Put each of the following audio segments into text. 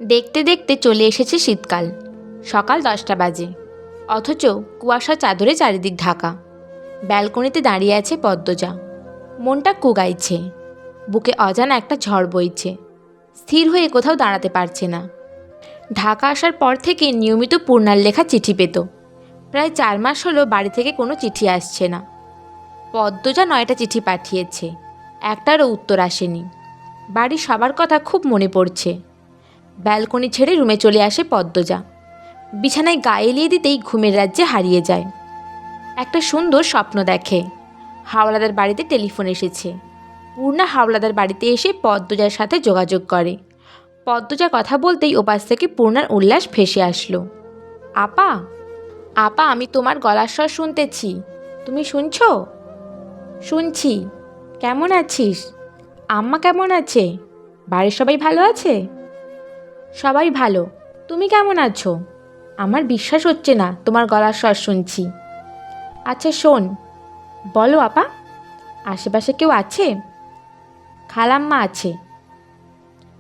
দেখতে দেখতে চলে এসেছে শীতকাল। সকাল 10টা বাজে, অথচ কুয়াশা চাদরে চারিদিক ঢাকা। ব্যালকনিতে দাঁড়িয়ে আছে পদ্মজা। মনটা কুগাইছে, বুকে অজানা একটা ঝড় বইছে। স্থির হয়ে কোথাও দাঁড়াতে পারছে না। ঢাকা আসার পর থেকে নিয়মিত পূর্ণার লেখা চিঠি পেত। প্রায় 4 মাস হলো বাড়ি থেকে কোনো চিঠি আসছে না। পদ্মজা 9টা চিঠি পাঠিয়েছে, একটারও উত্তর আসেনি। বাড়ির সবার কথা খুব মনে পড়ছে। ব্যালকনি ছেড়ে রুমে চলে আসে পদ্মজা। বিছানায় গা এলিয়ে দিতেই ঘুমের রাজ্যে হারিয়ে যায়। একটা সুন্দর স্বপ্ন দেখে। হাওলাদার বাড়িতে টেলিফোন এসেছে। পূর্ণা হাওলাদার বাড়িতে এসে পদ্মজার সাথে যোগাযোগ করে। পদ্মজা কথা বলতেই ওপাশ থেকে পূর্ণার উল্লাস ভেসে আসলো। আপা, আপা, আমি তোমার গলার স্বর শুনতেছি। তুমি শুনছো? শুনছি। কেমন আছিস? আম্মা কেমন আছে? বাড়ির সবাই ভালো আছে? সবাই ভালো। তুমি কেমন আছো? আমার বিশ্বাস হচ্ছে না তোমার গলার স্বর শুনছি। আচ্ছা শোন, বলো আপা। আশেপাশে কেউ আছে? খালাম্মা আছে।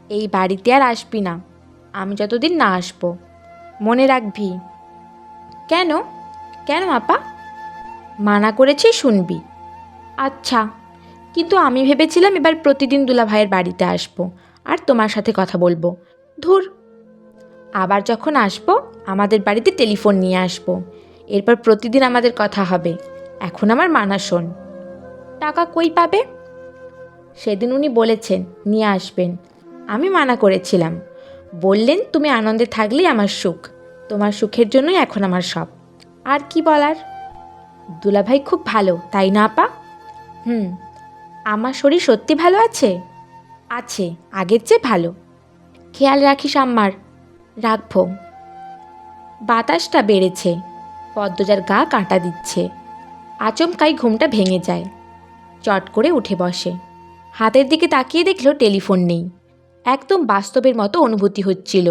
এই বাড়িতে আর আসবি না আমি যতদিন না আসবো, মনে রাখবি। কেন? কেন আপা? মানা করেছি, শুনবি। আচ্ছা, কিন্তু আমি ভেবেছিলাম এবার প্রতিদিন দুলাভাইয়ের বাড়িতে আসবো আর তোমার সাথে কথা বলবো। ধুর। আবার যখন আসবো আমাদের বাড়িতে টেলিফোন নিয়ে আসবো। এরপর প্রতিদিন আমাদের কথা হবে। এখন আমার মানা শোন। টাকা কই পাবে? সেদিন উনি বলেছেন নিয়ে আসবেন। আমি মানা করেছিলাম। বললেন তুমি আনন্দে থাকলেই আমার সুখ। তোমার সুখের জন্যই এখন আমার সব। আর কি বলার? দুলাভাই খুব ভালো, তাই না আপা? হুম। আমার শরীর সত্যি ভালো আছে? আছে, আগের চেয়ে ভালো। খেয়াল রাখিস আম্মার। রাখবো। বাতাসটা বেড়েছে। পদ্মজার গা কাঁটা দিচ্ছে। আচমকাই ঘুমটা ভেঙে যায়। চট করে উঠে বসে। হাতের দিকে তাকিয়ে দেখল টেলিফোন নেই। একদম বাস্তবের মতো অনুভূতি হচ্ছিল।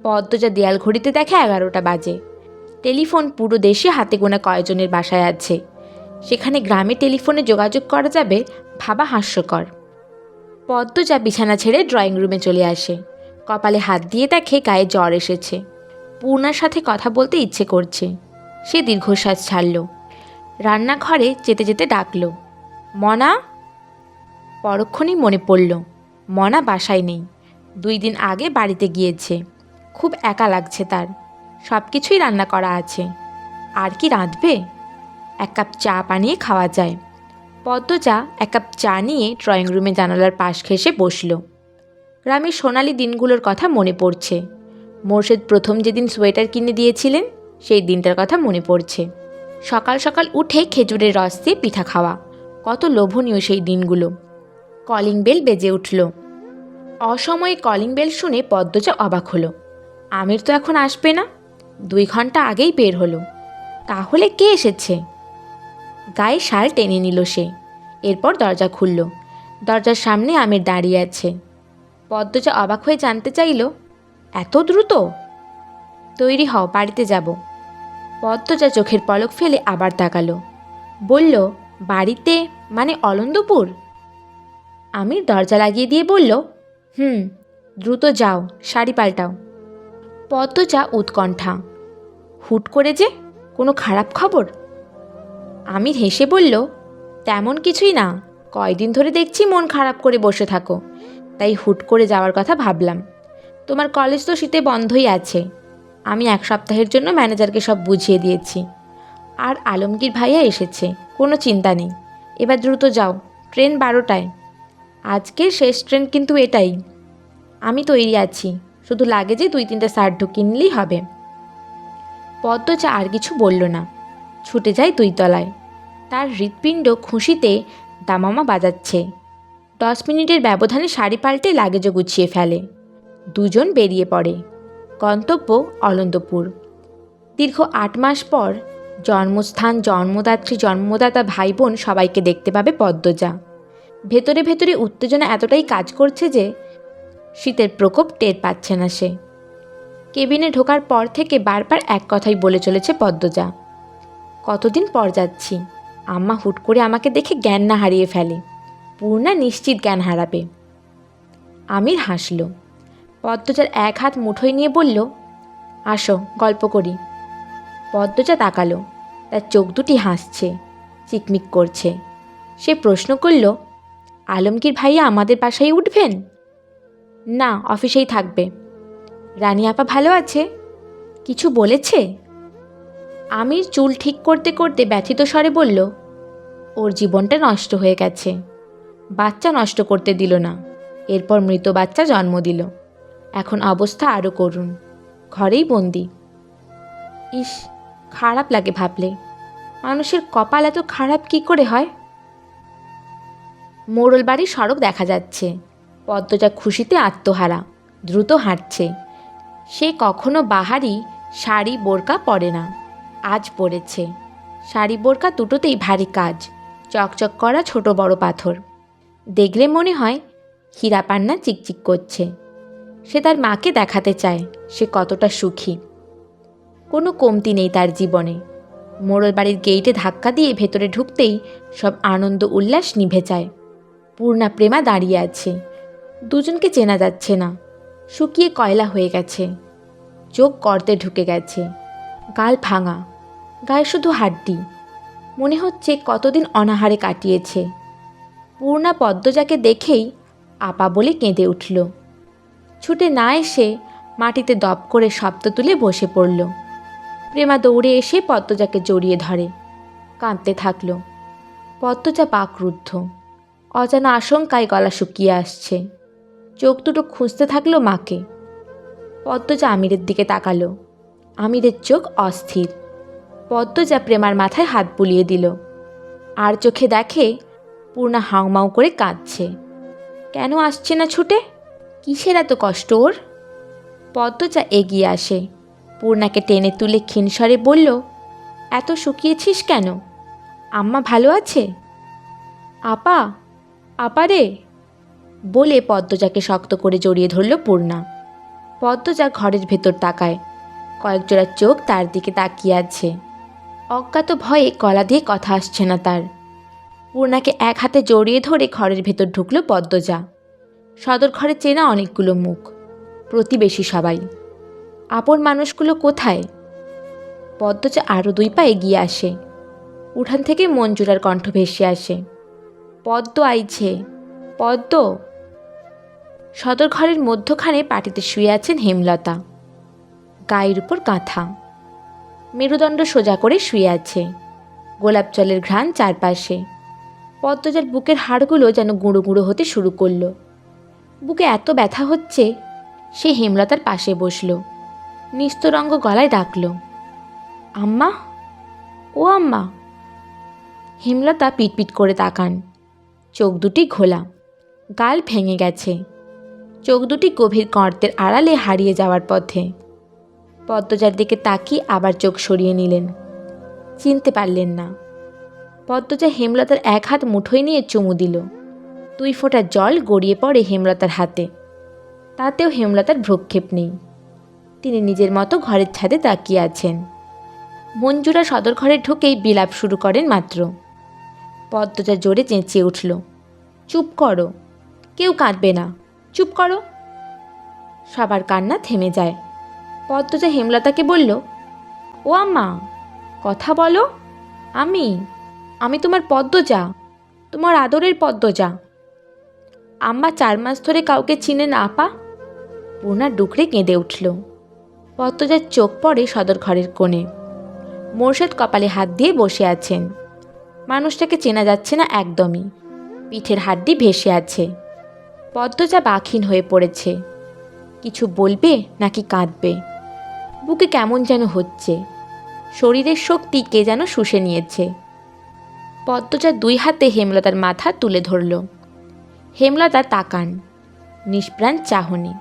পদ্মজা দেয়াল ঘড়িতে দেখে 11টা বাজে। টেলিফোন পুরো দেশে হাতে গোনা কয়েকজনের বাসায় আছে। সেখানে গ্রামে টেলিফোনে যোগাযোগ করা যাবে ভাবা হাস্যকর। পদ্মজা বিছানা ছেড়ে ড্রয়িং রুমে চলে আসে। কপালে হাত দিয়ে দেখে গায়ে জ্বর এসেছে। পূর্ণার সাথে কথা বলতে ইচ্ছে করছে। সে দীর্ঘশ্বাস ছাড়ল। রান্নাঘরে যেতে যেতে ডাকল, মনা। পরক্ষণেই মনে পড়ল মনা বাসায় নেই। 2 দিন আগে বাড়িতে গিয়েছে। খুব একা লাগছে তার। সব কিছুই রান্না করা আছে। আর কি রাঁধবে? 1 কাপ চা বানিয়ে খাওয়া যায়। পদ্মজা 1 কাপ চা নিয়ে ড্রয়িং রুমে জানালার পাশ ঘেঁষে বসল। গ্রামের সোনালি দিনগুলোর কথা মনে পড়ছে। মোর্শেদ প্রথম যেদিন সোয়েটার কিনে দিয়েছিলেন সেই দিনটার কথা মনে পড়ছে। সকাল সকাল উঠে খেজুরের রস দিয়ে পিঠা খাওয়া, কত লোভনীয় সেই দিনগুলো। কলিং বেল বেজে উঠল। অসময়ে কলিং বেল শুনে পদ্মজা অবাক হলো। আমির তো এখন আসবে না। 2 ঘন্টা আগেই বের হলো। তাহলে কে এসেছে? গায়ে শাল টেনে নিল সে। এরপর দরজা খুলল। দরজার সামনে আমির দাঁড়িয়ে আছে। পদ্মজা অবাক হয়ে জানতে চাইল, এত দ্রুত? তৈরি হও, বাড়িতে যাব। পদ্মজা চোখের পলক ফেলে আবার তাকালো। বলল, বাড়িতে মানে অলন্দপুর? আমির দরজা লাগিয়ে দিয়ে বলল, হুম, দ্রুত যাও, শাড়ি পাল্টাও। পদ্মজা উৎকণ্ঠা। হুট করে যে, কোনো খারাপ খবর? আমির হেসে বলল, তেমন কিছুই না। কয়দিন ধরে দেখছি মন খারাপ করে বসে থাকো, তাই হুট করে যাওয়ার কথা ভাবলাম। তোমার কলেজ তো শীতে বন্ধই আছে। আমি 1 সপ্তাহের জন্য ম্যানেজারকে সব বুঝিয়ে দিয়েছি। আর আলমগীর ভাইয়া এসেছে, কোনো চিন্তা নেই। এবার দ্রুত যাও, ট্রেন 12টায়। আজকের শেষ ট্রেন কিন্তু এটাই। আমি তৈরি আছি, শুধু লাগেজে 2-3টা শার্ট ঢুকিয়ে নিলেই হবে। পদ্মজা আর কিছু বলল না। ছুটে যায় 2 তলায়। তার হৃৎপিণ্ড খুশিতে দামামা বাজাচ্ছে। 10 মিনিটের ব্যবধানে শাড়ি পাল্টে লাগেজও গুছিয়ে ফেলে। দুজন বেরিয়ে পড়ে। গন্তব্য অলন্দপুর। দীর্ঘ 8 মাস পর জন্মস্থান, জন্মদাত্রী, জন্মদাতা, ভাই বোন সবাইকে দেখতে পাবে পদ্মজা। ভেতরে ভেতরে উত্তেজনা এতটাই কাজ করছে যে শীতের প্রকোপ টের পাচ্ছে না সে। কেবিনে ঢোকার পর থেকে বারবার এক কথাই বলে চলেছে পদ্মজা, কতদিন পর যাচ্ছি। আম্মা হুট করে আমাকে দেখে জ্ঞান না হারিয়ে ফেলে। পূর্ণা নিশ্চিত জ্ঞান হারাবে। আমির হাসল। পদ্মজার এক হাত মুঠোয় নিয়ে বলল, আসো গল্প করি। পদ্মজা তাকালো, তার চোখ দুটি হাসছে, চিকমিক করছে। সে প্রশ্ন করল, আলমগীর ভাইয়া আমাদের বাসায় উঠবেন? না, অফিসেই থাকবে। রানী আপা ভালো আছে? কিছু বলেছে? আমির চুল ঠিক করতে করতে ব্যথিত স্বরে বলল, ওর জীবনটা নষ্ট হয়ে গেছে। বাচ্চা নষ্ট করতে দিল না, এরপর মৃত বাচ্চা জন্ম দিল। এখন অবস্থা আরও করুণ, ঘরেই বন্দি। ইস, খারাপ লাগে ভাবলে। মানুষের কপাল এত খারাপ কি করে হয়? মোড়লবাড়ির সড়ক দেখা যাচ্ছে। পদ্মজা খুশিতে আত্মহারা, দ্রুত হাঁটছে। সে কখনো বাহারি শাড়ি বোরকা পরে না, আজ পরেছে। শাড়ি বোরকা দুটোতেই ভারী কাজ, চকচক করা ছোট বড় পাথর। দেখলে মনে হয় হীরা পান্না চিকচিক করছে। সে তার মাকে দেখাতে চায় সে কতটা সুখী। কোনো কমতি নেই তার জীবনে। মোড়লবাড়ির গেইটে ধাক্কা দিয়ে ভেতরে ঢুকতেই সব আনন্দ উল্লাস নিভে যায়। পূর্ণা প্রেমা দাঁড়িয়ে আছে। দুজনকে চেনা যাচ্ছে না, শুকিয়ে কয়লা হয়ে গেছে। চোখ গর্তে ঢুকে গেছে, গাল ভাঙা, গায়ে শুধু হাড্ডি। মনে হচ্ছে কতদিন অনাহারে কাটিয়েছে। পূর্ণা পদ্মজাকে দেখেই আপা বলে কেঁদে উঠল। ছুটে না এসে মাটিতে দপ করে শব্দ তুলে বসে পড়ল। প্রেমা দৌড়ে এসে পদ্মজাকে জড়িয়ে ধরে, কাঁদতে থাকল। পদ্মজা বাকরুদ্ধ, অজানা আশঙ্কায় গলা শুকিয়ে আসছে। চোখ দুটো খুঁজতে থাকলো মাকে। পদ্মজা আমিরের দিকে তাকালো। আমিরের চোখ অস্থির। পদ্মজা প্রেমার মাথায় হাত বুলিয়ে দিল। আর চোখে দেখে পূর্ণা হাউমাউ করে কাঁদছে। কেন আসছে না ছুটে? কিসের এত কষ্ট ওর? পদ্মজা এগিয়ে আসে, পূর্ণাকে টেনে তুলে ক্ষীণস্বরে বলল, এত শুকিয়েছিস কেন? আম্মা ভালো আছে? আপা, আপা রে বলে পদ্মজাকে শক্ত করে জড়িয়ে ধরল পূর্ণা। পদ্মজা ঘরের ভেতর তাকায়। কয়েকজোড়া চোখ তার দিকে তাকিয়ে আছে। অজ্ঞাত ভয়ে গলা দিয়ে কথা আসছে না তার। পূর্ণাকে এক হাতে জড়িয়ে ধরে ঘরের ভেতর ঢুকল পদ্মজা। সদর ঘরে চেনা অনেকগুলো মুখ, প্রতিবেশী সবাই। আপন মানুষগুলো কোথায়? পদ্মজা আরও 2 পা এগিয়ে আসে। উঠান থেকে মঞ্জুরার কণ্ঠ ভেসে আসে, পদ্ম আইছে, পদ্ম। সদর ঘরের মধ্যখানে পাটিতে শুয়ে আছেন হেমলতা, গায়ের উপর কাঁথা, মেরুদণ্ড সোজা করে শুয়ে আছে। গোলাপ জলের ঘ্রাণ চারপাশে। পদ্মজার বুকের হাড়গুলো যেন গুঁড়ো গুঁড়ো হতে শুরু করলো। বুকে এত ব্যথা হচ্ছে। সে হেমলতার পাশে বসল, নিস্তরঙ্গ গলায় ডাকল, আম্মা, ও আম্মা। হেমলতা পিটপিট করে তাকান। চোখ দুটি ঘোলা, গাল ভেঙে গেছে। চোখ দুটি গভীর গর্তের আড়ালে হারিয়ে যাওয়ার পথে। পদ্মজার দিকে তাকিয়ে আবার চোখ সরিয়ে নিলেন। চিনতে পারলেন না। পদ্মজা হেমলতার এক হাত মুঠোয় নিয়ে চুমু দিল। 2 ফোঁটা জল গড়িয়ে পড়ে হেমলতার হাতে। তাতেও হেমলতার ভ্রুক্ষেপ নেই। তিনি নিজের মতো ঘরের ছাদে তাকিয়ে আছেন। মঞ্জুরা সদর ঘরে ঢুকেই বিলাপ শুরু করেন মাত্র। পদ্মজা জোরে চেঁচিয়ে উঠল, চুপ করো, কেউ কাঁদবে না, চুপ করো। সবার কান্না থেমে যায়। পদ্মজা হেমলতাকে বলল, ও আম্মা, কথা বলো। আমি তোমার পদ্মজা, তোমার আদরের পদ্মজা। আম্মা 4 মাস ধরে কাউকে চিনে না আপা? পূর্ণা ডুকরে কেঁদে উঠল। পদ্মজার চোখ পড়ে সদর ঘরের কোণে। মোর্শেদ কপালে হাত দিয়ে বসে আছেন। মানুষটাকে চেনা যাচ্ছে না একদমই। পিঠের হাড্ডি ভেসে আছে। পদ্মজা বাকহীন হয়ে পড়েছে। কিছু বলবে নাকি কাঁদবে? বুকে কেমন যেন হচ্ছে। শরীরের শক্তি কে যেন শুষে নিয়েছে। পদ্মজা 2 হাতে হেমলতার মাথা তুলে ধরল। হেমলতা তাকান, নিষ্প্রাণ চাহনি।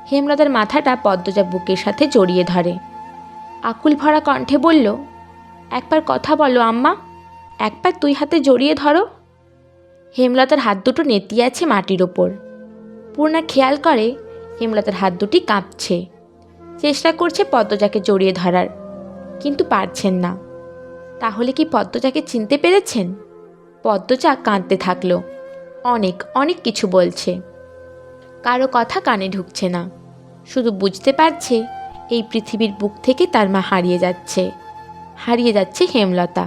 হেমলতার মাথাটা পদ্মজা বুকের সাথে জড়িয়ে ধরে। আকুল ভরা কণ্ঠে বলল, একবার কথা বলো আম্মা, একবার 2 হাতে জড়িয়ে ধরো। হেমলতার হাত দুটো নেতিয়ে আছে মাটির ওপর। পূর্ণা খেয়াল করে হেমলতার হাত দুটি কাঁপছে। চেষ্টা করছে পদ্মজাকে জড়িয়ে ধরার, কিন্তু পারছেন না। তাহলে কি পদ্মজাকে চিনতে পেরেছেন? পদ্মজা কাঁদতে থাকলো। অনেক অনেক কিছু বলছে, কারো কথা কানে ঢুকছে না। শুধু বুঝতে পারছে এই পৃথিবীর বুক থেকে তার মা হারিয়ে যাচ্ছে। হারিয়ে যাচ্ছে হেমলতা,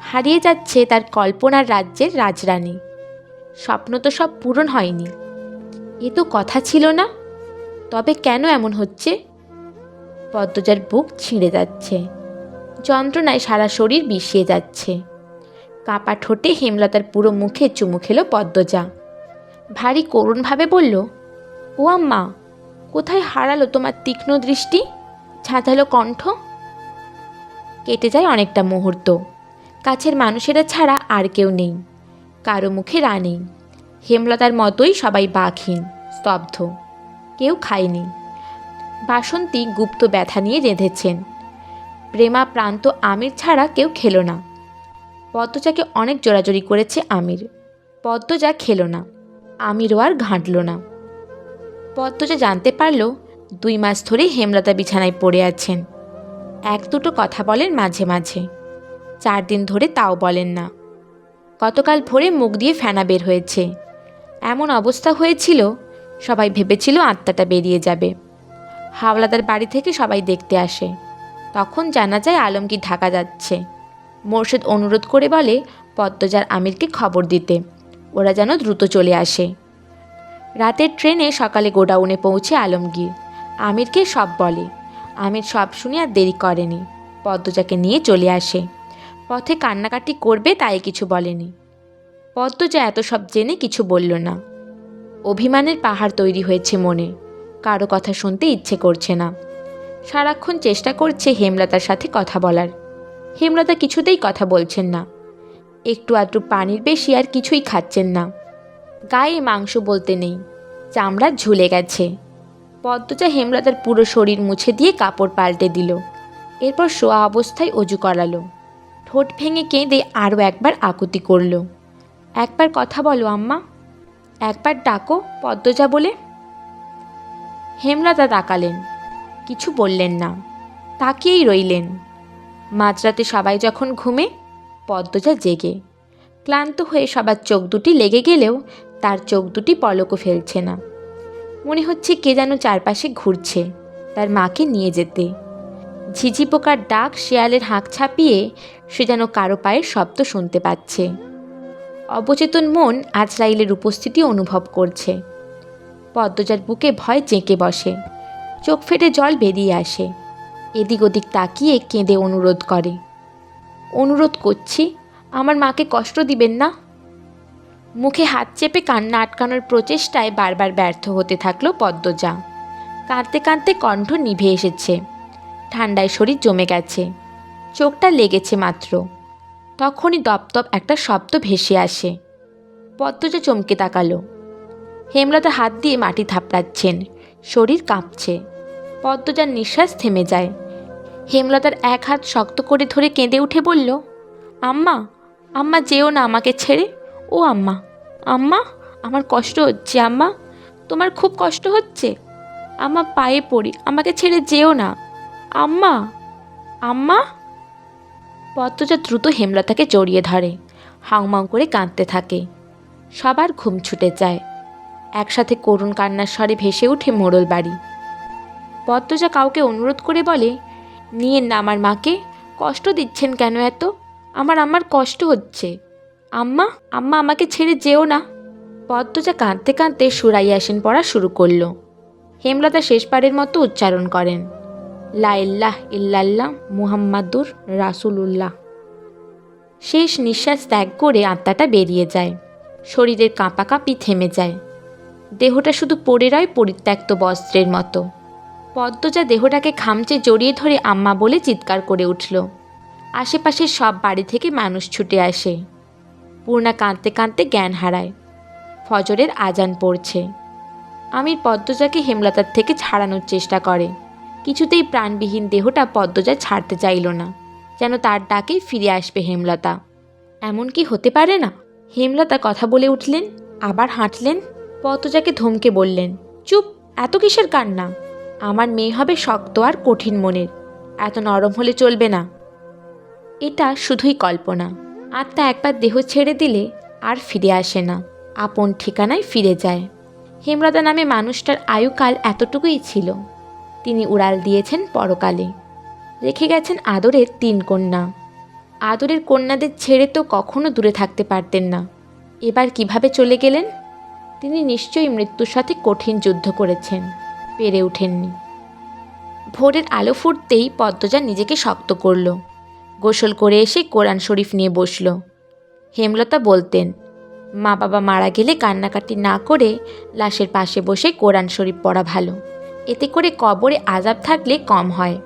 হারিয়ে যাচ্ছে তার কল্পনার রাজ্যের রাজরানী। স্বপ্ন তো সব পূরণ হয়নি, এ তো কথা ছিল না। তবে কেন এমন হচ্ছে? পদ্মজার বুক ছিঁড়ে যাচ্ছে, যন্ত্রণায় সারা শরীর বিষিয়ে যাচ্ছে। কাঁপা ঠোঁটে হেমলতার পুরো মুখে চুমু খেল পদ্মজা। ভারী করুণভাবে বলল, ও আম্মা, কোথায় হারালো তোমার তীক্ষ্ণ দৃষ্টি, ঝাঁঝালো কণ্ঠ? কেটে যায় অনেকটা মুহূর্ত। কাছের মানুষেরা ছাড়া আর কেউ নেই, কারো মুখে রা নেই। হেমলতার মতোই সবাই বাকহীন, স্তব্ধ। কেউ খায়নি। বাসন্তী গুপ্ত ব্যথা নিয়ে রেঁধেছেন। প্রেমা প্রান্ত আমির ছাড়া কেউ খেলো না। পদ্মজাকে অনেক জোরাজোরি করেছে আমির, পদ্মজা খেলো না। আমিরও আর ঘাঁটল না। পদ্মজা জানতে পারল 2 মাস ধরে হেমলতা বিছানায় পড়ে আছেন। এক দুটো কথা বলেন মাঝে মাঝে, 4 দিন ধরে তাও বলেন না। গতকাল ভোরে মুখ দিয়ে ফেনা বের হয়েছে। এমন অবস্থা হয়েছিল, সবাই ভেবেছিল আত্মাটা বেরিয়ে যাবে। হাওলাদার বাড়ি থেকে সবাই দেখতে আসে। তখন জানা যায় আলমগীর ঢাকা যাচ্ছে। মোর্শেদ অনুরোধ করে বলে পদ্মজার আমিরকে খবর দিতে, ওরা যেন দ্রুত চলে আসে। রাতের ট্রেনে সকালে গোডাউনে পৌঁছে আলমগীর আমিরকে সব বলে। আমির সব শুনে আর দেরি করেনি, পদ্মজাকে নিয়ে চলে আসে। পথে কান্নাকাটি করবে তাই কিছু বলেনি। পদ্মজা এত সব জেনে কিছু বলল না। অভিমানের পাহাড় তৈরি হয়েছে মনে, কারো কথা শুনতে ইচ্ছে করছে না। সারাক্ষণ চেষ্টা করছে হেমলতার সাথে কথা বলার। হেমলতা কিছুতেই কথা বলছেন না। একটু আধটু পানির বেশি আর কিছুই খাচ্ছেন না। গায়ে মাংস বলতে নেই, চামড়া ঝুলে গেছে। পদ্মজা হেমলতার পুরো শরীর মুছে দিয়ে কাপড় পাল্টে দিল। এরপর শোয়া অবস্থায় অজু করালো। ঠোঁট ভেঙে কেঁদে আরও একবার আকুতি করল, একবার কথা বলো আম্মা, একবার ডাকো পদ্মজা বলে। হেমলতা তাকালেন, কিছু বললেন না, তাকিয়েই রইলেন। মাঝরাতে সবাই যখন ঘুমে, পদ্মজা জেগে। ক্লান্ত হয়ে সবার চোখ দুটি লেগে গেলেও তার চোখ দুটি পলকও ফেলছে না। মনে হচ্ছে কে যেন চারপাশে ঘুরছে, তার মাকে নিয়ে যেতে। ঝিঝি পোকার ডাক, শেয়ালের হাঁক ছাপিয়ে সে যেন কারো পায়ের শব্দ শুনতে পাচ্ছে। অবচেতন মন আজরাইলের উপস্থিতি অনুভব করছে। পদ্মজার বুকে ভয় চেঁকে বসে, চোখ ফেটে জল বেরিয়ে আসে। এদিক ওদিক তাকিয়ে কেঁদে অনুরোধ করে, অনুরোধ করছি, আমার মাকে কষ্ট দিবেন না। মুখে হাত চেপে কান্না আটকানোর প্রচেষ্টায় বারবার ব্যর্থ হতে থাকলো পদ্মজা। কাঁদতে কাঁদতে কণ্ঠ নিভে এসেছে, ঠান্ডায় শরীর জমে গেছে, চোখটা লেগেছে মাত্র। তখনই দপদপ একটা শব্দ ভেসে আসে। পদ্মজা চমকে তাকালো। হেমলতা হাত দিয়ে মাটি থাপড়াচ্ছেন, শরীর কাঁপছে। পদ্মজার নিঃশ্বাস থেমে যায়। হেমলতার এক হাত শক্ত করে ধরে কেঁদে উঠে বলল, আম্মা, আম্মা যেও না আমাকে ছেড়ে। ও আম্মা, আম্মা, আমার কষ্ট হচ্ছে আম্মা, তোমার খুব কষ্ট হচ্ছে? আম্মা পায়ে পড়ি, আমাকে ছেড়ে যেও না আম্মা, আম্মা। পদ্মজা দ্রুত হেমলতাকে জড়িয়ে ধরে, হাউমাউ করে কাঁদতে থাকে। সবার ঘুম ছুটে যায়। একসাথে করুণ কান্নার স্বরে ভেসে ওঠে মোড়ল বাড়ি। পদ্মজা কাউকে অনুরোধ করে বলে, নিয়েন না আমার মাকে, কষ্ট দিচ্ছেন কেন এত? আমার কষ্ট হচ্ছে। আম্মা, আম্মা আমাকে ছেড়ে যেও না। পদ্মজা কাঁদতে কাঁদতে সুরাইয়াসিন পড়া শুরু করল। হেমলতা শেষবারের মতো উচ্চারণ করেন, লা ইল্লাহ ইল্লাল্লাহ মুহাম্মাদুর রাসূলুল্লাহ। শেষ নিঃশ্বাস ত্যাগ করে আত্মাটা বেরিয়ে যায়। শরীরের কাঁপাকাঁপি থেমে যায়। দেহটা শুধু পড়ে রয় পরিত্যক্ত বস্ত্রের মতো। পদ্মজা দেহটাকে খামচে জড়িয়ে ধরে আম্মা বলে চিৎকার করে উঠল। আশেপাশের সব বাড়ি থেকে মানুষ ছুটে আসে। পূর্ণা কাঁদতে কাঁদতে জ্ঞান হারায়। ফজরের আজান পড়ছে। আমির পদ্মজাকে হেমলতার থেকে ছাড়ানোর চেষ্টা করে। কিছুতেই প্রাণবিহীন দেহটা পদ্মজা ছাড়তে চাইল না, যেন তার ডাকেই ফিরে আসবে হেমলতা। এমন কি হতে পারে না? হেমলতা কথা বলে উঠলেন, আবার হাঁটলেন। পদ্মজাকে ধমকে বললেন, চুপ, এত কিসের কান্না? আমার মেয়ে হবে শক্ত আর কঠিন মনের, এত নরম হলে চলবে না। এটা শুধুই কল্পনা। আত্মা একবার দেহ ছেড়ে দিলে আর ফিরে আসে না, আপন ঠিকানায় ফিরে যায়। হেমলতা নামে মানুষটার আয়ুকাল এতটুকুই ছিল। তিনি উড়াল দিয়েছেন পরকালে, রেখে গেছেন আদরের 3 কন্যা। আদরের কন্যাদের ছেড়ে তো কখনো দূরে থাকতে পারতেন না। এবার কিভাবে চলে গেলেন? তিনি নিশ্চয়ই মৃত্যুর সাথে কঠিন যুদ্ধ করেছেন, পেরে ওঠেননি। ভোরের আলো ফুটতেই পদ্মজা নিজেকে শক্ত করল। গোসল করে এসে কোরআন শরীফ নিয়ে বসল। হেমলতা বলতেন, মা বাবা মারা গেলে কান্নাকাটি না করে লাশের পাশে বসে কোরআন শরীফ পড়া ভালো, এতে করে কবরে আযাব থাকলে কম হয়।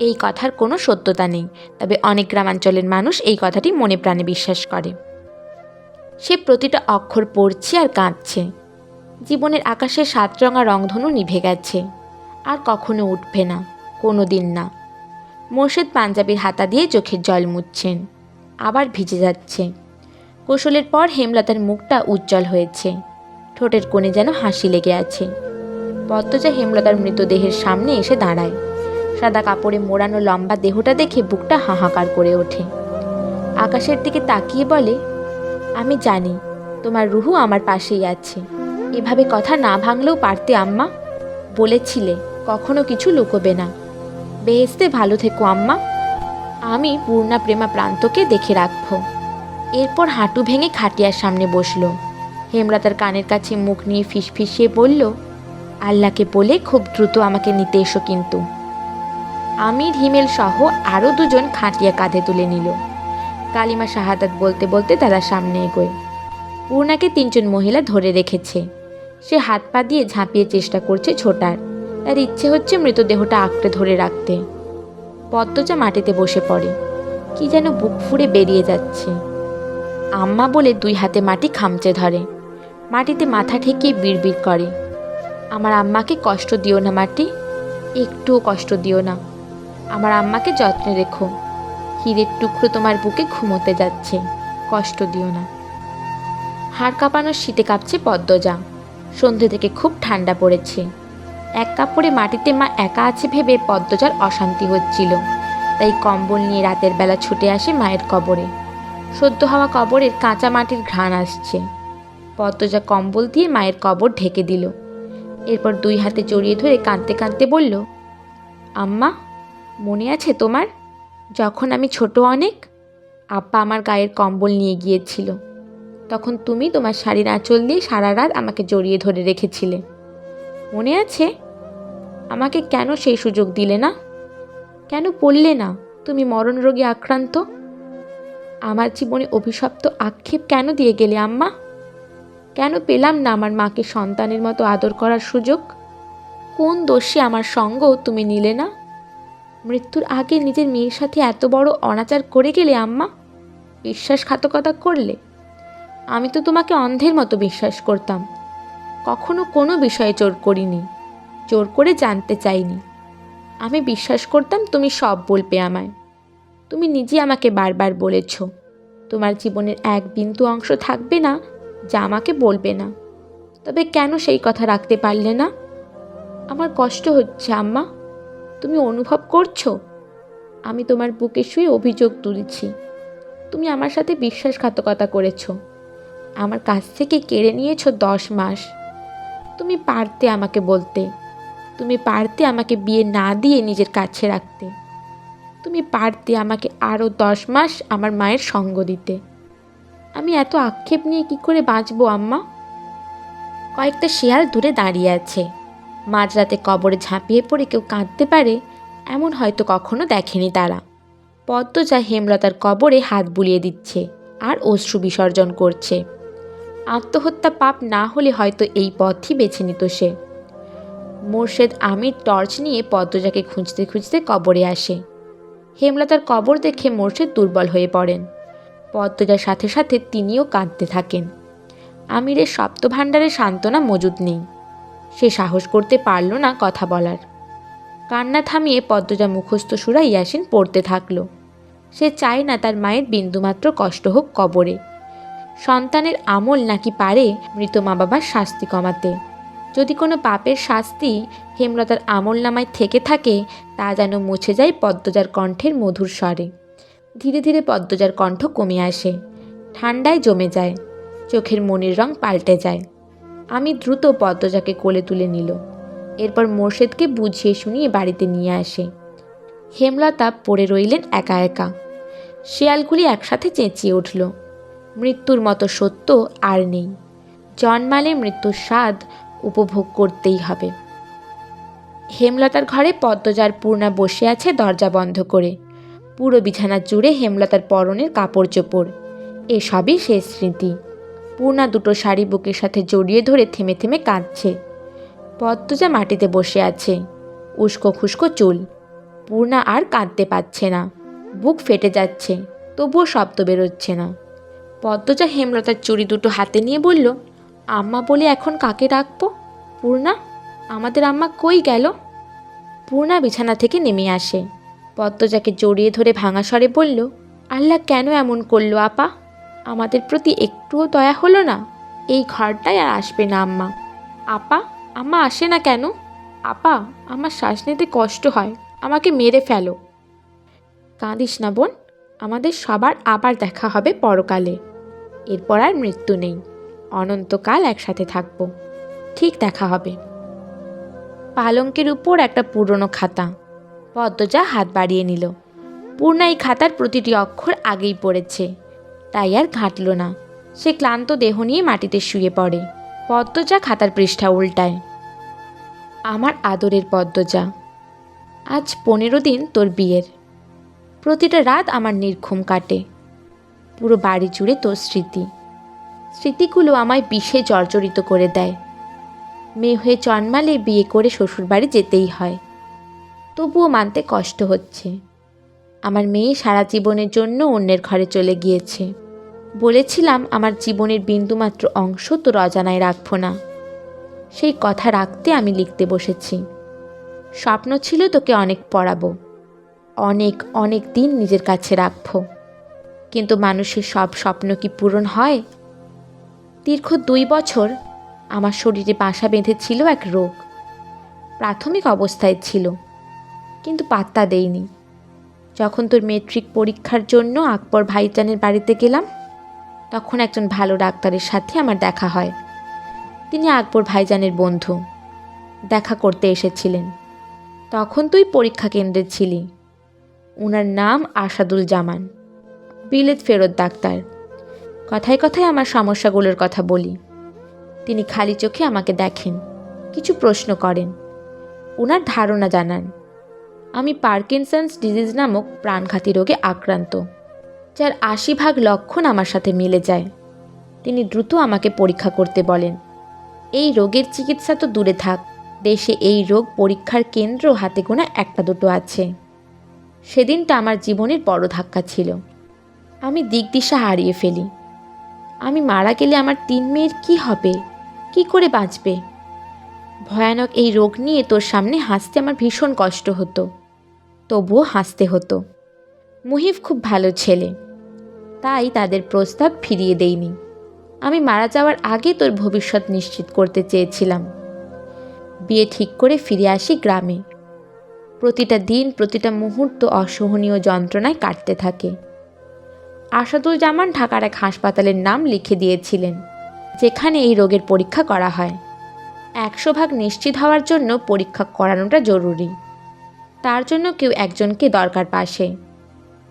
এই কথার কোনো সত্যতা নেই, তবে অনেক গ্রামাঞ্চলের মানুষ এই কথাটি মনে প্রাণে বিশ্বাস করে। সে প্রতিটা অক্ষর পড়ছে আর কাঁদছে। জীবনের আকাশে 7 রঙা রংধনু নিভে গেছে, আর কখনো উঠবে না, কোনো দিন না। মোর্শেদ পাঞ্জাবির হাতা দিয়ে চোখের জল মুছছেন, আবার ভিজে যাচ্ছে। গোসলের পর হেমলতার মুখটা উজ্জ্বল হয়েছে, ঠোঁটের কোণে যেন হাসি লেগে আছে। পদ্মজা হেমলতার মৃতদেহের সামনে এসে দাঁড়ায়। সাদা কাপড়ে মোড়ানো লম্বা দেহটা দেখে বুকটা হাহাকার করে ওঠে। আকাশের দিকে তাকিয়ে বলে, আমি জানি তোমার রুহু আমার পাশেই আছে। এভাবে কথা না ভাঙলেও পারতে আম্মা, বলেছিলে কখনো কিছু লুকোবে না। বেহেশতে ভালো থেকো আম্মা, আমি পূর্ণা প্রেমা প্রান্তকে দেখে রাখবো। এরপর হাঁটু ভেঙে খাটিয়ার সামনে বসল। হেমলতার কানের কাছে মুখ নিয়ে ফিসফিসিয়ে বলল, আল্লাহকে বলে খুব দ্রুত আমাকে নিতে এসো কিন্তু। আমির হিমেল সহ আরও 2 জন খাটিয়া কাঁধে তুলে নিল। কালিমা শাহাদাত বলতে বলতে তারা সামনে এগোয়। পূর্ণাকে 3 জন মহিলা ধরে রেখেছে। সে হাত পা দিয়ে ঝাঁপিয়ে চেষ্টা করছে ছোটার। তার ইচ্ছে হচ্ছে মৃতদেহটা আঁকড়ে ধরে রাখতে। পদ্মজা মাটিতে বসে পড়ে, কি যেন বুক ফুঁড়ে বেরিয়ে যাচ্ছে। আম্মা বলে 2 হাতে মাটি খামচে ধরে, মাটিতে মাথা ঠেকিয়ে বিড়বিড় করে, আমার আম্মাকে কষ্ট দিও না মাটি, একটুও কষ্ট দিও না। আমার আম্মাকে যত্নে রেখো, হীরের টুকরো তোমার বুকে ঘুমোতে যাচ্ছে, কষ্ট দিও না। হাড় কাঁপানোর শীতে কাঁপছে পদ্মজা। সন্ধে থেকে খুব ঠান্ডা পড়েছে। এক কাপড়ে মাটিতে মা একা আছে ভেবে পদ্মজার অশান্তি হচ্ছিল। তাই কম্বল নিয়ে রাতের বেলা ছুটে আসে মায়ের কবরে। সদ্য হওয়া কবরের কাঁচা মাটির ঘ্রাণ আসছে। পদ্মজা কম্বল দিয়ে মায়ের কবর ঢেকে দিল। এরপর 2 হাতে জড়িয়ে ধরে কাঁদতে কাঁদতে বলল, আম্মা, মনে আছে তোমার, যখন আমি ছোট অনেক, আব্বা আমার গায়ের কম্বল নিয়ে গিয়েছিল, তখন তুমি তোমার শাড়ির আঁচল দিয়ে সারা রাত আমাকে জড়িয়ে ধরে রেখেছিলে, মনে আছে? আমাকে কেন সেই সুযোগ দিলে না? কেন বললে না তুমি মরণ রোগে আক্রান্ত? আমার জীবনে অভিশপ্ত আক্ষেপ কেন দিয়ে গেলে আম্মা? কেন পেলাম না আমার মাকে সন্তানের মতো আদর করার সুযোগ? কোন দোষে আমার সঙ্গ তুমি নিলে না? মৃত্যুর আগে নিজের মেয়ের সাথে এত বড় অনাচার করে গেলে আম্মা, বিশ্বাসঘাতকতা করলে। আমি তো তোমাকে অন্ধের মতো বিশ্বাস করতাম, কখনো কোনো বিষয়ে জোর করিনি, জোর করে জানতে চাইনি। আমি বিশ্বাস করতাম তুমি সব বলবে আমায়। তুমি নিজে আমাকে বারবার বলেছ তোমার জীবনের 1 বিন্দু অংশ থাকবে না যা আমাকে বলবে না। তবে কেন সেই কথা রাখতে পারলে না? আমার কষ্ট হচ্ছে আম্মা, তুমি অনুভব করছো? আমি তোমার বুকে শুয়ে অভিযোগ তুলছি, তুমি আমার সাথে বিশ্বাসঘাতকতা করেছ, আমার কাছ থেকে কেড়ে নিয়েছ 10 মাস। তুমি পারতে আমাকে বলতে, তুমি পারতে আমাকে বিয়ে না দিয়ে নিজের কাছে রাখতে, তুমি পারতে আমাকে আরও 10 মাস আমার মায়ের সঙ্গ দিতে। আমি এত আক্ষেপ নিয়ে কি করে বাঁচবো আম্মা? কয়েকটা শেয়াল দূরে দাঁড়িয়ে আছে। মাঝরাতে কবরে ঝাঁপিয়ে পড়ে কেউ কাঁদতে পারে এমন হয়তো কখনো দেখেনি তারা। পদ্মজা হেমলতার কবরে হাত বুলিয়ে দিচ্ছে আর অশ্রু বিসর্জন করছে। আত্মহত্যা পাপ না হলে হয়তো এই পথই বেছে নিত সে। মোর্শেদ আমির টর্চ নিয়ে পদ্মজাকে খুঁজতে খুঁজতে কবরে আসে। হেমলতার কবর দেখে মোর্শেদ দুর্বল হয়ে পড়েন। পদ্মজার সাথে সাথে তিনিও কাঁদতে থাকেন। আমিরের সপ্তভাণ্ডারে সান্ত্বনা মজুদ নেই। সে সাহস করতে পারল না কথা বলার। কান্না থামিয়ে পদ্মজা মুখস্থ সূরা ইয়াসিন পড়তে থাকল। সে চায় না তার মায়ের বিন্দুমাত্র কষ্ট হোক কবরে। সন্তানের আমল নাকি পারে মৃত মা বাবার শাস্তি কমাতে। যদি কোনো পাপের শাস্তি হেমলতার আমল নামায় থেকে থাকে, তা যেন মুছে যায় পদ্মজার কণ্ঠের মধুর স্বরে। ধীরে ধীরে পদ্মজার কণ্ঠ কমে আসে, ঠান্ডায় জমে যায়, চোখের মনির রং পাল্টে যায়। আমি দ্রুত পদ্মজাকে কোলে তুলে নিল। এরপর মোর্শেদকে বুঝিয়ে শুনিয়ে বাড়িতে নিয়ে আসে। হেমলতা পড়ে রইলেন একা একা। শিয়ালগুলি একসাথে চেঁচিয়ে উঠল, মৃত্যুর মতো সত্য আর নেই, জন্মালে মৃত্যুর স্বাদ উপভোগ করতেই হবে। হেমলতার ঘরে পদ্মজার পূর্ণা বসে আছে দরজা বন্ধ করে। পুরো বিছানা জুড়ে হেমলতার পরনের কাপড় চোপড়। এসবই শেষ স্মৃতি। পূর্ণা দুটো শাড়ি বুকের সাথে জড়িয়ে ধরে থেমে থেমে কাঁদছে। পদ্মজা মাটিতে বসে আছে, উস্কো খুস্কো চুল। পূর্ণা আর কাঁদতে পারছে না, বুক ফেটে যাচ্ছে, তবুও শব্দ বেরোচ্ছে না। পদ্মজা হেমলতার চুড়ি দুটো হাতে নিয়ে বলল, আম্মা বলে এখন কাকে ডাকবো? পূর্ণা, আমাদের আম্মা কই গেল? পূর্ণা বিছানা থেকে নেমে আসে, পদ্মজাকে জড়িয়ে ধরে ভাঙা স্বরে বলল, আল্লাহ কেন এমন করলো আপা? আমাদের প্রতি একটুও দয়া হলো না? এই ঘরটায় আর আসবে না আম্মা। আপা, আম্মা আসে না কেন? আপা, আমার শ্বাস নিতে কষ্ট হয়, আমাকে মেরে ফেলো। কাঁদিস না বোন, আমাদের সবার আবার দেখা হবে পরকালে। এরপর আর মৃত্যু নেই, অনন্তকাল একসাথে থাকবো, ঠিক দেখা হবে। পালঙ্কের উপর একটা পুরনো খাতা। পদ্মজা হাত বাড়িয়ে নিল। পূর্ণা এই খাতার প্রতিটি অক্ষর আগেই পড়েছে, তাই আর ঘাঁটল না। সে ক্লান্ত দেহ নিয়ে মাটিতে শুয়ে পড়ে। পদ্মজা খাতার পৃষ্ঠা উল্টায়। আমার আদরের পদ্মজা, আজ 15 দিন তোর বিয়ের। প্রতিটা রাত আমার নির্ঘুম কাটে। পুরো বাড়ি জুড়ে তোর স্মৃতি। স্মৃতিগুলো আমায় বিষে জর্জরিত করে দেয়। মেয়ে হয়ে জন্মালে বিয়ে করে শ্বশুরবাড়ি যেতেই হয়, তবুও মানতে কষ্ট হচ্ছে। আমার মেয়ে সারা জীবনের জন্য অন্যের ঘরে চলে গিয়েছে। বলেছিলাম আমার জীবনের বিন্দুমাত্র অংশ তোর অজানায় রাখবো না। সেই কথা রাখতে আমি লিখতে বসেছি। স্বপ্ন ছিল তোকে অনেক পড়াবো, অনেক অনেক দিন নিজের কাছে রাখবো। কিন্তু মানুষের সব স্বপ্ন কি পূরণ হয়? দীর্ঘ 2 বছর আমার শরীরে বাসা বেঁধেছিল এক রোগ। প্রাথমিক অবস্থায় ছিল, কিন্তু পাত্তা দেইনি। যখন তোর মেট্রিক পরীক্ষার জন্য আকবর ভাইজানের বাড়িতে গেলাম, তখন একজন ভালো ডাক্তারের সাথে আমার দেখা হয়। তিনি আকবর ভাইজানের বন্ধু। দেখা করতে এসেছিলেন। তখন তুই পরীক্ষা কেন্দ্রে ছিলি। ওনার নাম আসাদুল জামান, বিলেত ফেরত ডাক্তার। কথায় কথায় আমার সমস্যাগুলোর কথা বলি। তিনি খালি চোখে আমাকে দেখেন, কিছু প্রশ্ন করেন, ওনার ধারণা জানান আমি পার্কিনসন্স ডিজিজ নামক প্রাণঘাতী রোগে আক্রান্ত, যার 80% লক্ষণ আমার সাথে মিলে যায়। তিনি দ্রুত আমাকে পরীক্ষা করতে বলেন। এই রোগের চিকিৎসা তো দূরে থাক, দেশে এই রোগ পরীক্ষার কেন্দ্র হাতে গোনা 1-2 আছে। সেদিনটা আমার জীবনের বড় ধাক্কা ছিল। আমি দিকদিশা হারিয়ে ফেলি। আমি মারা গেলে আমার 3 মেয়ের কি হবে? কি করে বাঁচবে? ভয়ানক এই রোগ নিয়ে তোর সামনে হাসতে আমার ভীষণ কষ্ট হতো, তবুও হাসতে হতো। মুহিব খুব ভালো ছেলে, তাই তাদের প্রস্তাব ফিরিয়ে দেইনি। আমি মারা যাওয়ার আগে তোর ভবিষ্যৎ নিশ্চিত করতে চেয়েছিলাম। বিয়ে ঠিক করে ফিরে আসি গ্রামে। প্রতিটা দিন, প্রতিটা মুহূর্ত অসহনীয় যন্ত্রণায় কাটতে থাকে। আসাদুল জামান ঢাকার এক হাসপাতালের নাম লিখে দিয়েছিলেন, যেখানে এই রোগের পরীক্ষা করা হয়। 100% নিশ্চিত হওয়ার জন্য পরীক্ষা করানোটা জরুরি। তার জন্য কেউ একজনকে দরকার পাশে।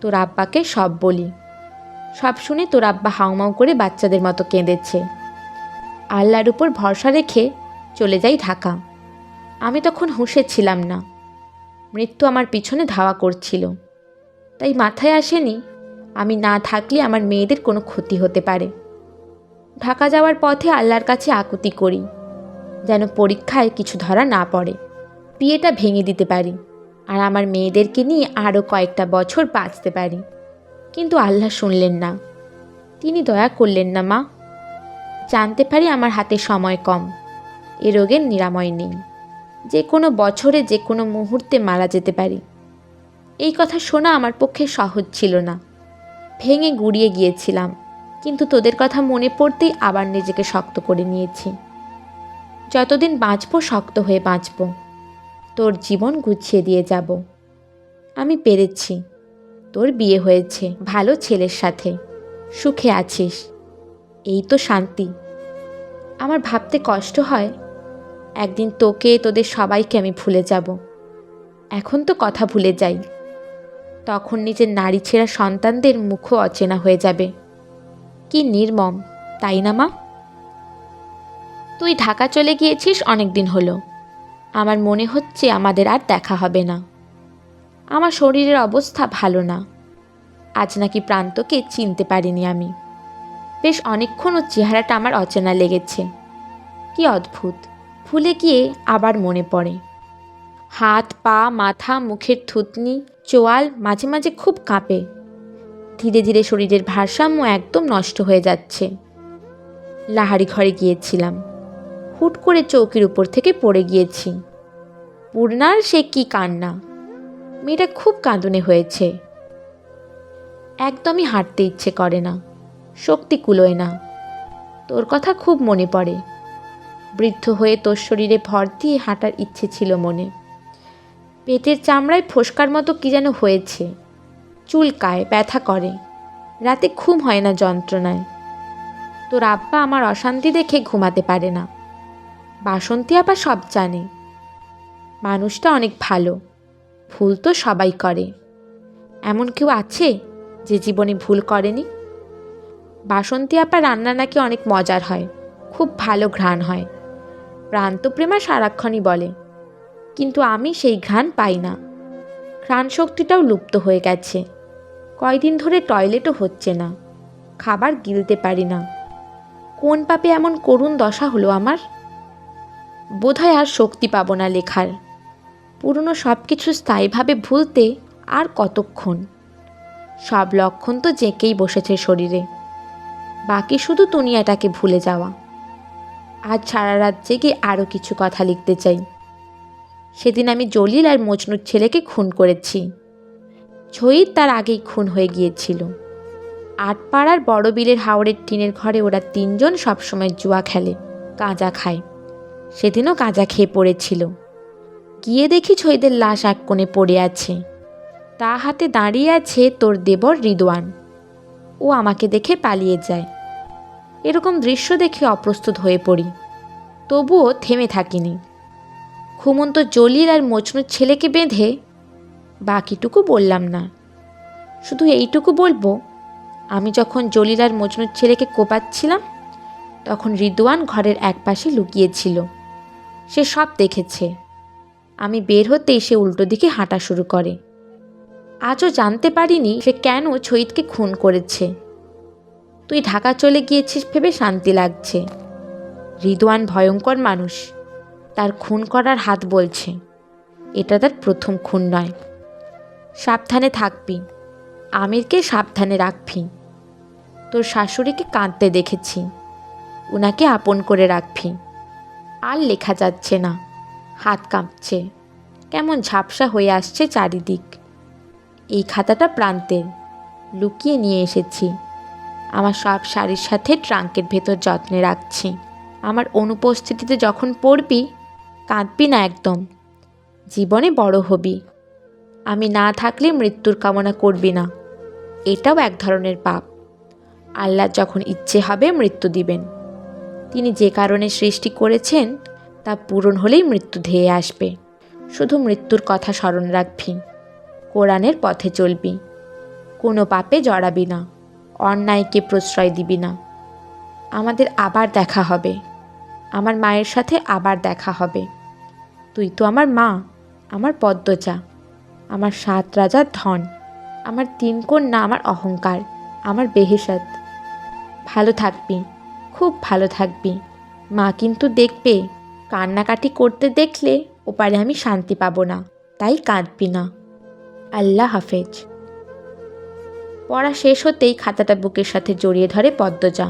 তোর আব্বাকে সব বলি। সব শুনে তোর আব্বা হাউমাউ করে বাচ্চাদের মতো কেঁদেছে। আল্লাহর উপর ভরসা রেখে চলে যাই ঢাকা। আমি তখন হুঁশে ছিলাম না। মৃত্যু আমার পিছনে ধাওয়া করছিল। তাই মাথায় আসেনি আমি না থাকলে আমার মেয়েদের কোনো ক্ষতি হতে পারে। ঢাকা যাওয়ার পথে আল্লাহর কাছে আকুতি করি, যেন পরীক্ষায় কিছু ধরা না পড়ে, বিয়েটা ভেঙে দিতে পারি, আর আমার মেয়েদেরকে নিয়ে আরও কয়েকটা বছর বাঁচতে পারি। কিন্তু আল্লাহ শুনলেন না। তিনি দয়া করলেন না মা। জানতে পারি আমার হাতে সময় কম, এ রোগের নিরাময় নেই। যে কোনো বছরে যে কোনো মুহূর্তে মারা যেতে পারি। এই কথা শোনা আমার পক্ষে সহজ ছিল না। ভেঙে গুড়িয়ে গিয়েছিলাম, কিন্তু তোদের কথা মনে পড়তেই আবার নিজেকে শক্ত করে নিয়েছি। যতদিন বাঁচব শক্ত হয়ে বাঁচব, তোর জীবন গুছিয়ে দিয়ে যাব। আমি পেরেছি। তোর বিয়ে হয়েছে ভালো ছেলের সাথে, সুখে আছিস, এই তো শান্তি। আমার ভাবতে কষ্ট হয় একদিন তোকে, তোদের সবাইকে আমি ভুলে যাব। এখন তো কথা ভুলে যাই, তখন নিজের নারী ছেঁড়া সন্তানদের মুখও অচেনা হয়ে যাবে। কি নির্মম, তাই না মা? তুই ঢাকা চলে গিয়েছিস অনেক দিন হলো। আমার মনে হচ্ছে আমাদের আর দেখা হবে না। আমার শরীরের অবস্থা ভালো না। আজ নাকি প্রান্তকে চিনতে পারিনি আমি। বেশ অনেকক্ষণ ওর চেহারাটা আমার অচেনা লেগেছে। কি অদ্ভুত, ভুলে গিয়ে আবার মনে পড়ে। হাত, পা, মাথা, মুখের থুতনি, চোয়াল মাঝে মাঝে খুব কাঁপে। ধীরে ধীরে শরীরের ভারসাম্য একদম নষ্ট হয়ে যাচ্ছে। লাহারি ঘরে গিয়েছিলাম, হুট করে চৌকির উপর থেকে পড়ে গিয়েছি। পূর্ণার সে কি কান্না! মেয়েটা খুব কাঁদুনে হয়েছে। একদমই হাঁটতে ইচ্ছে করে না, শক্তি কুলোয় না। তোর কথা খুব মনে পড়ে। বৃদ্ধ হয়ে তোর শরীরে ভর দিয়ে হাঁটার ইচ্ছে ছিল মনে। পেটের চামড়ায় ফোসকার মতো কি যেন হয়েছে, চুলকায়, ব্যথা করে, রাতে ঘুম হয় না যন্ত্রণায়। তোর আব্বা আমার অশান্তি দেখে ঘুমাতে পারে না। বাসন্তী আপা সব জানে। মানুষটা অনেক ভালো, ভুল তো সবাই করে। এমন কেউ আছে যে জীবনে ভুল করেনি? বাসন্তী আপা রান্না নাকি অনেক মজার হয়, খুব ভালো ঘ্রাণ হয়। প্রান্তপ্রেমা সারাক্ষণই বলে, কিন্তু আমি সেই ঘ্রাণ পাই না। ঘ্রাণ শক্তিটাও লুপ্ত হয়ে গেছে। কয়দিন ধরে টয়লেটও হচ্ছে না, খাবার গিলতে পারি না। কোন পাপে এমন করুণ দশা হলো আমার? বোধহয় আর শক্তি পাবো না লেখার। পুরনো সব কিছু স্থায়ীভাবে ভুলতে আর কতক্ষণ? সব লক্ষণ তো জেঁকেই বসেছে শরীরে। বাকি শুধু দুনিয়াটাকে ভুলে যাওয়া। আজ সারা রাত জেগে আরও কিছু কথা লিখতে চাই। সেদিন আমি জলিল আর মজনুর ছেলেকে খুন করেছি। ছহিদ তার আগেই খুন হয়ে গিয়েছিল। আটপাড়ার বড় বিলের হাওড়ের টিনের ঘরে ওরা তিনজন সবসময় জুয়া খেলে, গাঁজা খায়। সেদিনও গাঁজা খেয়ে পড়েছিল। গিয়ে দেখি ছহিদের লাশ এক কোণে পড়ে আছে। তা হাতে দাঁড়িয়ে আছে তোর দেবর রিদওয়ান। ও আমাকে দেখে পালিয়ে যায়। এরকম দৃশ্য দেখে অপ্রস্তুত হয়ে পড়ি, তবুও থেমে থাকিনি। ঘুমন্ত জলিল আর মজনুর ছেলেকে বেঁধে বাকিটুকু বললাম না। শুধু এইটুকু বলবো, আমি যখন জলিল আর মজনুর ছেলেকে কোপাচ্ছিলাম তখন রিদওয়ান ঘরের একপাশে লুকিয়েছিল। সে সব দেখেছে। আমি বের হতেই সে উল্টো দিকে হাঁটা শুরু করে। আজও জানতে পারিনি সে কেন ছহিদকে খুন করেছে। তুই ঢাকা চলে গিয়েছিস ভেবে শান্তি লাগছে। রিদওয়ান ভয়ঙ্কর মানুষ, তার খুন করার হাত বলছে। এটা তার প্রথম খুন নয়। সাবধানে থাকবি, আমিরকে সাবধানে রাখবি। তোর শাশুড়িকে কাঁদতে দেখেছি, উনাকে আপন করে রাখবি। আর লেখা যাচ্ছে না, হাত কাঁপছে, কেমন ঝাপসা হয়ে আসছে চারিদিক। এই খাতাটা প্রান্তের, লুকিয়ে নিয়ে এসেছি। আমার সব শাড়ির সাথে ট্রাঙ্কের ভেতর যত্নে রাখছি। আমার অনুপস্থিতিতে যখন পড়বি কাঁদবি না একদম। জীবনে বড় হবি। আমি না থাকলে মৃত্যুর কামনা করবি না, এটাও এক ধরনের পাপ। আল্লাহ যখন ইচ্ছে হবে মৃত্যু দিবেন। তিনি যে কারণে সৃষ্টি করেছেন তা পূরণ হলেই মৃত্যু ধেয়ে আসবে। শুধু মৃত্যুর কথা স্মরণ রাখবি। কোরআনের পথে চলবি। কোনো পাপে জড়াবি না, অন্যায়কে প্রশ্রয় দিবি না। আমাদের আবার দেখা হবে, আমার মায়ের সাথে আবার দেখা হবে। তুই তো আমার মা, আমার পদ্মজা, আমার 7 রাজার ধন, আমার 3 কন্যা, আমার অহংকার, আমার বেহেশত। ভালো থাকবি, খুব ভালো থাকবি। মা কিন্তু দেখবে, কান্নাকাটি করতে দেখলে ওপারে আমি শান্তি পাবো না, তাই কাঁদবি না। আল্লাহ হাফেজ। পড়া শেষ হতেই খাতাটা বুকের সাথে জড়িয়ে ধরে পদ্মজা।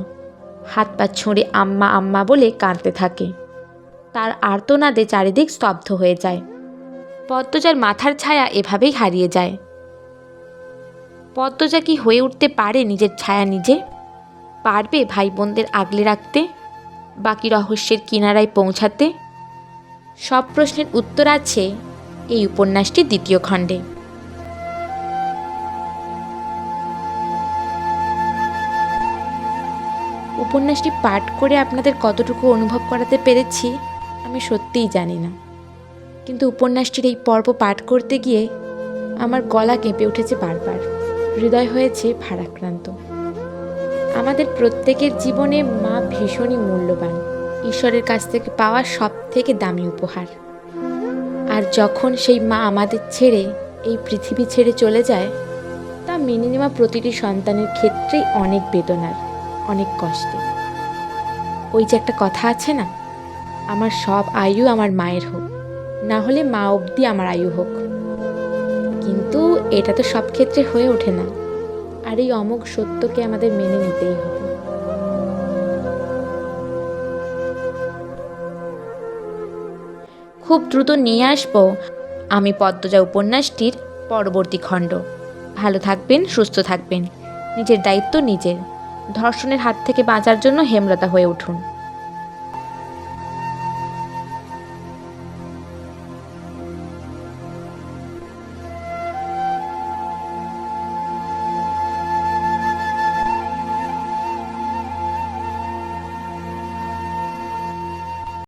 হাত পা ছুঁড়ে আম্মা আম্মা বলে কাঁদতে থাকে। তার আর্তনাদে চারিদিক স্তব্ধ হয়ে যায়। পদ্মজার মাথার ছায়া এভাবেই হারিয়ে যায়। পদ্মজা কি হয়ে উঠতে পারে নিজের ছায়া নিজে? পারবে ভাই বোনদের আগলে রাখতে, বাকি রহস্যের কিনারায় পৌঁছাতে? সব প্রশ্নের উত্তর আছে এই উপন্যাসটির 2য় খণ্ডে। উপন্যাসটি পাঠ করে আপনাদের কতটুকু অনুভব করাতে পেরেছি আমি সত্যিই জানি না, কিন্তু উপন্যাসটির এই পর্ব পাঠ করতে গিয়ে আমার গলা কেঁপে উঠেছে বারবার, হৃদয় হয়েছে ভারাক্রান্ত। আমাদের প্রত্যেকের জীবনে মা ভীষণই মূল্যবান, ঈশ্বরের কাছ থেকে পাওয়া সব থেকে দামি উপহার। আর যখন সেই মা আমাদের ছেড়ে এই পৃথিবী ছেড়ে চলে যায়, তা মেনে নেওয়া প্রতিটি সন্তানের ক্ষেত্রেই অনেক বেদনার, অনেক কষ্টে। ওই যে একটা কথা আছে না, আমার সব আয়ু আমার মায়ের হোক, না হলে মা অবধি আমার আয়ু হোক। কিন্তু এটা তো সব ক্ষেত্রে হয়ে ওঠে না, আর এই অমোঘ সত্যকে আমাদের মেনে নিতেই হবে। খুব দ্রুত নিয়ে আসবো আমি পদ্মজা উপন্যাসটির পরবর্তী খণ্ড। ভালো থাকবেন, সুস্থ থাকবেন, নিজের দায়িত্ব নিজের। ধর্ষণের হাত থেকে বাঁচার জন্য হেমলতা হয়ে উঠুন।